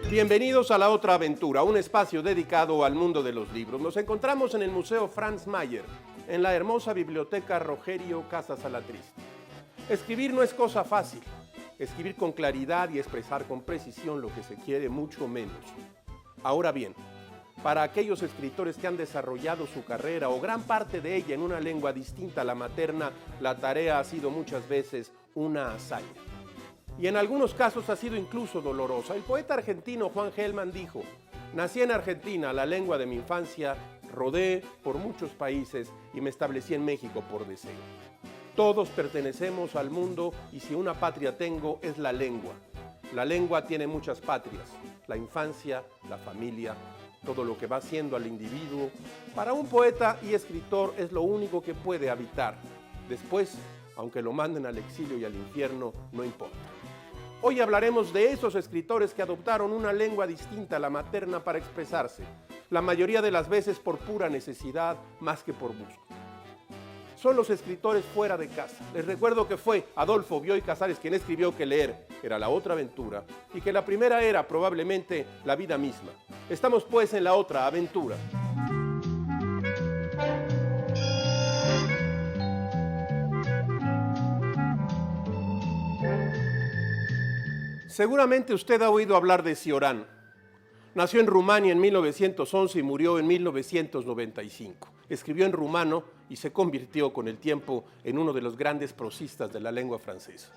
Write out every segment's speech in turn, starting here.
Bienvenidos a La Otra Aventura, un espacio dedicado al mundo de los libros. Nos encontramos en el Museo Franz Mayer, en la hermosa biblioteca Rogerio Casas Alatriste. Escribir no es cosa fácil. Escribir con claridad y expresar con precisión lo que se quiere, mucho menos. Ahora bien, para aquellos escritores que han desarrollado su carrera o gran parte de ella en una lengua distinta a la materna, la tarea ha sido muchas veces una hazaña. Y en algunos casos ha sido incluso dolorosa. El poeta argentino Juan Gelman dijo: nací en Argentina, la lengua de mi infancia, rodé por muchos países y me establecí en México por deseo. Todos pertenecemos al mundo y si una patria tengo es la lengua. La lengua tiene muchas patrias, la infancia, la familia, todo lo que va siendo al individuo. Para un poeta y escritor es lo único que puede habitar. Después, aunque lo manden al exilio y al infierno, no importa. Hoy hablaremos de esos escritores que adoptaron una lengua distinta a la materna para expresarse, la mayoría de las veces por pura necesidad más que por gusto. Son los escritores fuera de casa. Les recuerdo que fue Adolfo Bioy Casares quien escribió que leer era la otra aventura y que la primera era probablemente la vida misma. Estamos pues en la otra aventura. Seguramente usted ha oído hablar de Cioran. Nació en Rumania en 1911 y murió en 1995. Escribió en rumano y se convirtió con el tiempo en uno de los grandes prosistas de la lengua francesa.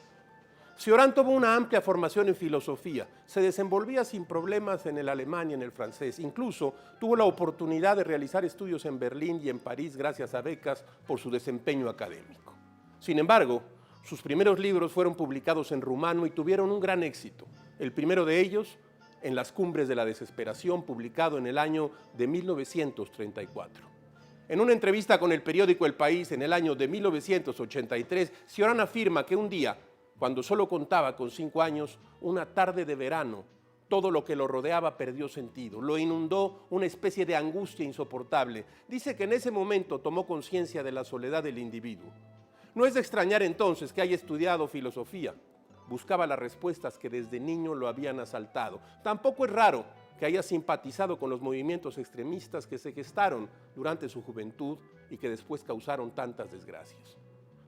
Cioran tuvo una amplia formación en filosofía, se desenvolvía sin problemas en el alemán y en el francés. Incluso tuvo la oportunidad de realizar estudios en Berlín y en París gracias a becas por su desempeño académico. Sin embargo, sus primeros libros fueron publicados en rumano y tuvieron un gran éxito. El primero de ellos, En las cumbres de la desesperación, publicado en el año de 1934. En una entrevista con el periódico El País en el año de 1983, Cioran afirma que un día, cuando solo contaba con 5 años, una tarde de verano, todo lo que lo rodeaba perdió sentido, lo inundó una especie de angustia insoportable. Dice que en ese momento tomó conciencia de la soledad del individuo. No es de extrañar entonces que haya estudiado filosofía. Buscaba las respuestas que desde niño lo habían asaltado. Tampoco es raro que haya simpatizado con los movimientos extremistas que se gestaron durante su juventud y que después causaron tantas desgracias.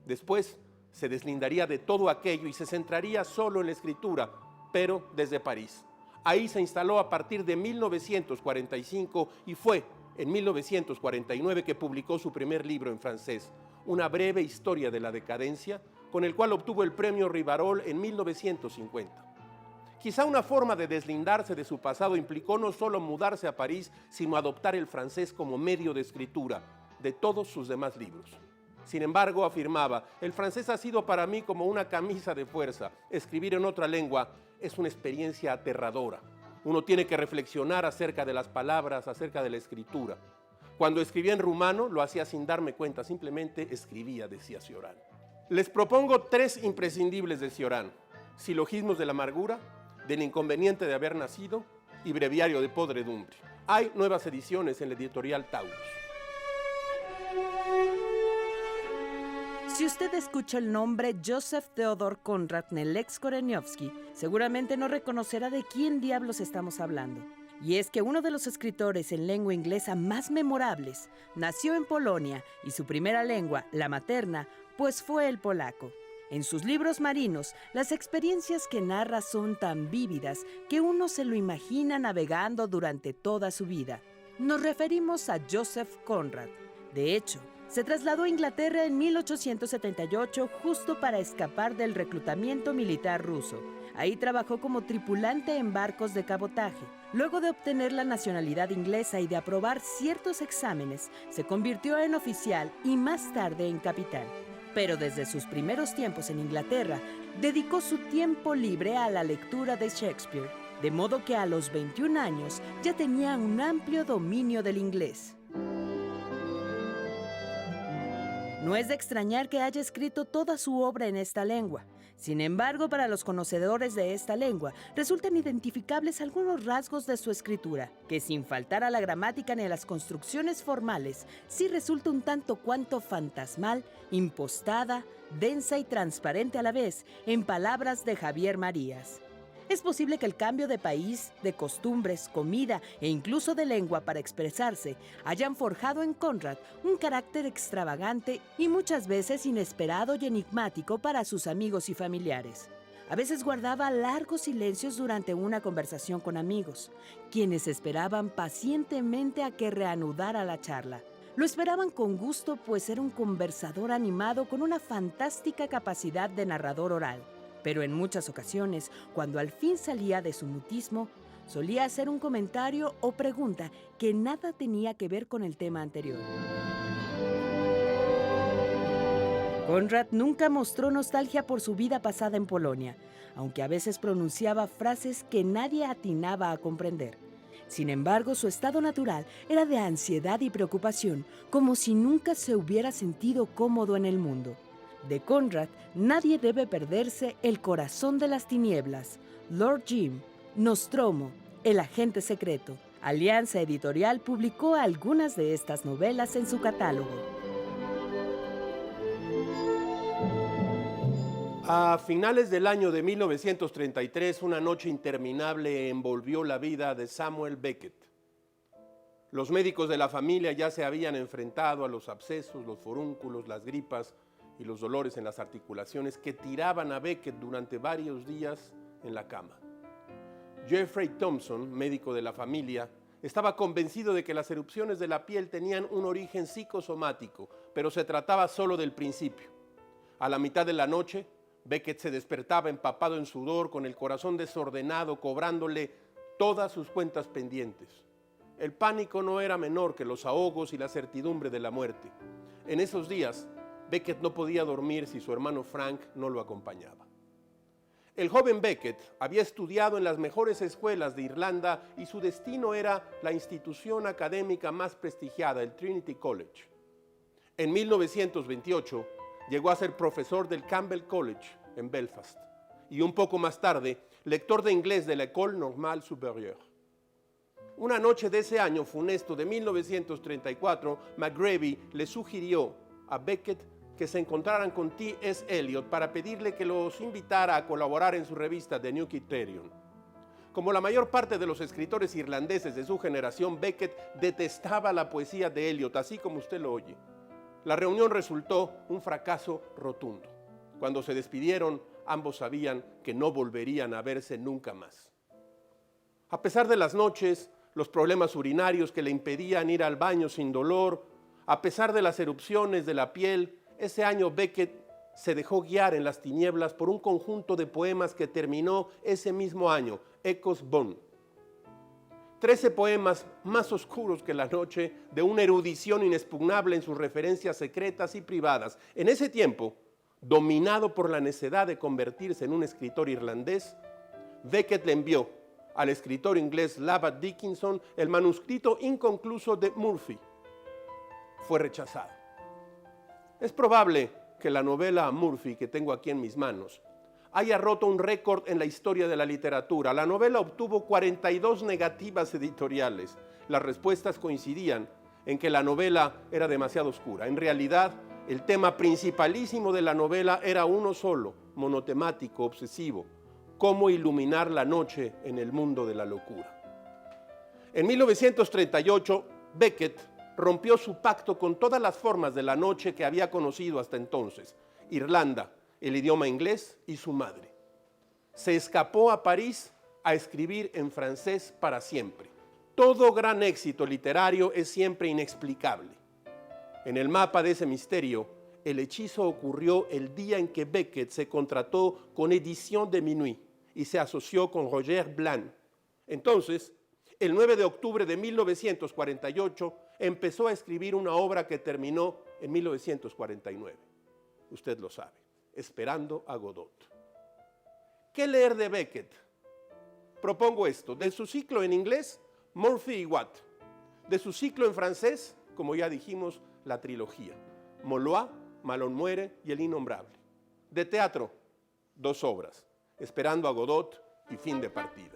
Después se deslindaría de todo aquello y se centraría solo en la escritura, pero desde París. Ahí se instaló a partir de 1945 y fue en 1949 que publicó su primer libro en francés, Una breve historia de la decadencia, con el cual obtuvo el premio Rivarol en 1950. Quizá una forma de deslindarse de su pasado implicó no solo mudarse a París, sino adoptar el francés como medio de escritura de todos sus demás libros. Sin embargo, afirmaba, el francés ha sido para mí como una camisa de fuerza. Escribir en otra lengua es una experiencia aterradora. Uno tiene que reflexionar acerca de las palabras, acerca de la escritura. Cuando escribía en rumano, lo hacía sin darme cuenta, simplemente escribía, decía Cioran. Les propongo 3 imprescindibles de Cioran: Silogismos de la amargura, Del inconveniente de haber nacido y Breviario de podredumbre. Hay nuevas ediciones en la editorial Taurus. Si usted escucha el nombre Joseph Theodor Konrad Nelec-Koreniowski, seguramente no reconocerá de quién diablos estamos hablando. Y es que uno de los escritores en lengua inglesa más memorables nació en Polonia y su primera lengua, la materna, pues fue el polaco. En sus libros marinos, las experiencias que narra son tan vívidas que uno se lo imagina navegando durante toda su vida. Nos referimos a Joseph Conrad. De hecho, se trasladó a Inglaterra en 1878 justo para escapar del reclutamiento militar ruso. Ahí trabajó como tripulante en barcos de cabotaje. Luego de obtener la nacionalidad inglesa y de aprobar ciertos exámenes, se convirtió en oficial y más tarde en capitán. Pero desde sus primeros tiempos en Inglaterra, dedicó su tiempo libre a la lectura de Shakespeare, de modo que a los 21 años ya tenía un amplio dominio del inglés. No es de extrañar que haya escrito toda su obra en esta lengua. Sin embargo, para los conocedores de esta lengua, resultan identificables algunos rasgos de su escritura, que sin faltar a la gramática ni a las construcciones formales, sí resulta un tanto cuanto fantasmal, impostada, densa y transparente a la vez, en palabras de Javier Marías. Es posible que el cambio de país, de costumbres, comida e incluso de lengua para expresarse hayan forjado en Conrad un carácter extravagante y muchas veces inesperado y enigmático para sus amigos y familiares. A veces guardaba largos silencios durante una conversación con amigos, quienes esperaban pacientemente a que reanudara la charla. Lo esperaban con gusto, pues era un conversador animado con una fantástica capacidad de narrador oral. Pero en muchas ocasiones, cuando al fin salía de su mutismo, solía hacer un comentario o pregunta que nada tenía que ver con el tema anterior. Conrad nunca mostró nostalgia por su vida pasada en Polonia, aunque a veces pronunciaba frases que nadie atinaba a comprender. Sin embargo, su estado natural era de ansiedad y preocupación, como si nunca se hubiera sentido cómodo en el mundo. De Conrad, nadie debe perderse El corazón de las tinieblas, Lord Jim, Nostromo, El agente secreto. Alianza Editorial publicó algunas de estas novelas en su catálogo. A finales del año de 1933, una noche interminable envolvió la vida de Samuel Beckett. Los médicos de la familia ya se habían enfrentado a los abscesos, los forúnculos, las gripas y los dolores en las articulaciones que tiraban a Beckett durante varios días en la cama. Jeffrey Thompson, médico de la familia, estaba convencido de que las erupciones de la piel tenían un origen psicosomático, pero se trataba solo del principio. A la mitad de la noche, Beckett se despertaba empapado en sudor, con el corazón desordenado, cobrándole todas sus cuentas pendientes. El pánico no era menor que los ahogos y la certidumbre de la muerte. En esos días, Beckett no podía dormir si su hermano Frank no lo acompañaba. El joven Beckett había estudiado en las mejores escuelas de Irlanda y su destino era la institución académica más prestigiada, el Trinity College. En 1928 llegó a ser profesor del Campbell College en Belfast y un poco más tarde lector de inglés de la École Normale Supérieure. Una noche de ese año funesto de 1934, McGreevy le sugirió a Beckett que se encontraran con T.S. Eliot para pedirle que los invitara a colaborar en su revista The New Criterion. Como la mayor parte de los escritores irlandeses de su generación, Beckett detestaba la poesía de Eliot, así como usted lo oye. La reunión resultó un fracaso rotundo. Cuando se despidieron, ambos sabían que no volverían a verse nunca más. A pesar de las noches, los problemas urinarios que le impedían ir al baño sin dolor, a pesar de las erupciones de la piel, ese año Beckett se dejó guiar en las tinieblas por un conjunto de poemas que terminó ese mismo año, Ecos Bon. 13 poemas más oscuros que la noche, de una erudición inexpugnable en sus referencias secretas y privadas. En ese tiempo, dominado por la necedad de convertirse en un escritor irlandés, Beckett le envió al escritor inglés Labatt Dickinson el manuscrito inconcluso de Murphy. Fue rechazado. Es probable que la novela Murphy que tengo aquí en mis manos haya roto un récord en la historia de la literatura. La novela obtuvo 42 negativas editoriales. Las respuestas coincidían en que la novela era demasiado oscura. En realidad, el tema principalísimo de la novela era uno solo, monotemático, obsesivo: cómo iluminar la noche en el mundo de la locura. En 1938, Beckett rompió su pacto con todas las formas de la noche que había conocido hasta entonces: Irlanda, el idioma inglés y su madre. Se escapó a París a escribir en francés para siempre. Todo gran éxito literario es siempre inexplicable. En el mapa de ese misterio, el hechizo ocurrió el día en que Beckett se contrató con Éditions de Minuit y se asoció con Roger Blanc. Entonces, el 9 de octubre de 1948, empezó a escribir una obra que terminó en 1949. Usted lo sabe, Esperando a Godot. ¿Qué leer de Beckett? Propongo esto: de su ciclo en inglés, Murphy y Watt; de su ciclo en francés, como ya dijimos, la trilogía, Molois, Malon muere y El innombrable; de teatro, 2 obras, Esperando a Godot y Fin de partida.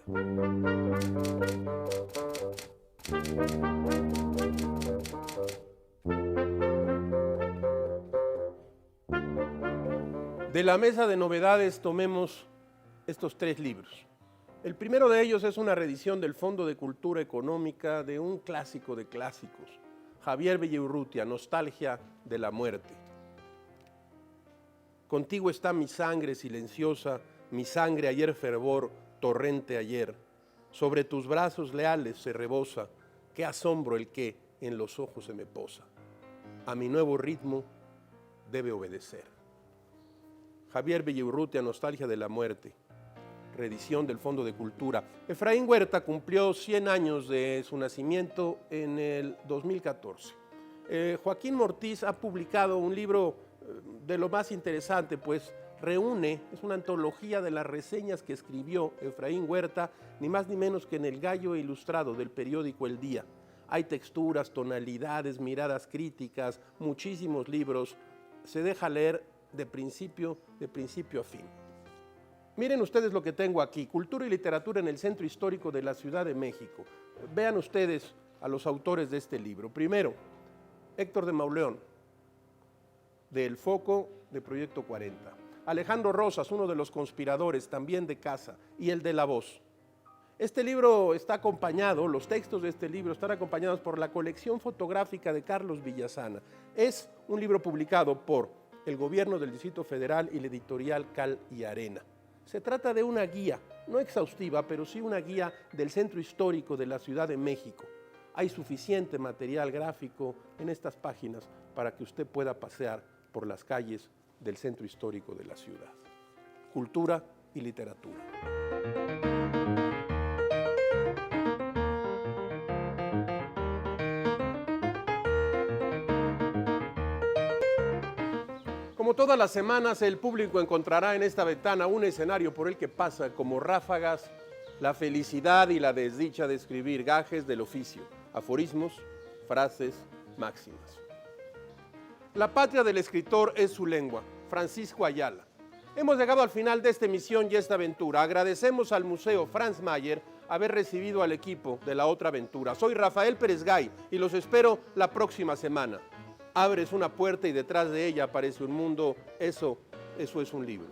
De la mesa de novedades tomemos estos 3 libros. El primero de ellos es una reedición del Fondo de Cultura Económica de un clásico de clásicos, Javier Villaurrutia, Nostalgia de la muerte. Contigo está mi sangre silenciosa, mi sangre ayer fervor, torrente ayer. Sobre tus brazos leales se rebosa, qué asombro el que en los ojos se me posa. A mi nuevo ritmo debe obedecer. Javier Villaurrutia, Nostalgia de la muerte, reedición del Fondo de Cultura. Efraín Huerta cumplió 100 años de su nacimiento en el 2014. Joaquín Mortiz ha publicado un libro de lo más interesante, pues reúne, es una antología de las reseñas que escribió Efraín Huerta, ni más ni menos que en el Gallo Ilustrado del periódico El Día. Hay texturas, tonalidades, miradas críticas, muchísimos libros. Se deja leer de principio a fin. Miren ustedes lo que tengo aquí, Cultura y Literatura en el Centro Histórico de la Ciudad de México. Vean ustedes a los autores de este libro. Primero, Héctor de Mauleón, de El Foco, de Proyecto 40. Alejandro Rosas, uno de los conspiradores, también de Casa, y el de La Voz. Este libro está acompañado, los textos de este libro están acompañados por la colección fotográfica de Carlos Villasana. Es un libro publicado por el Gobierno del Distrito Federal y la editorial Cal y Arena. Se trata de una guía, no exhaustiva, pero sí una guía del Centro Histórico de la Ciudad de México. Hay suficiente material gráfico en estas páginas para que usted pueda pasear por las calles del Centro Histórico de la ciudad. Cultura y literatura. Como todas las semanas, el público encontrará en esta ventana un escenario por el que pasa como ráfagas la felicidad y la desdicha de escribir gajes del oficio, aforismos, frases, máximas. La patria del escritor es su lengua. Francisco Ayala. Hemos llegado al final de esta emisión y esta aventura. Agradecemos al Museo Franz Mayer haber recibido al equipo de La Otra Aventura. Soy Rafael Pérez Gay y los espero la próxima semana. Abres una puerta y detrás de ella aparece un mundo. Eso es un libro.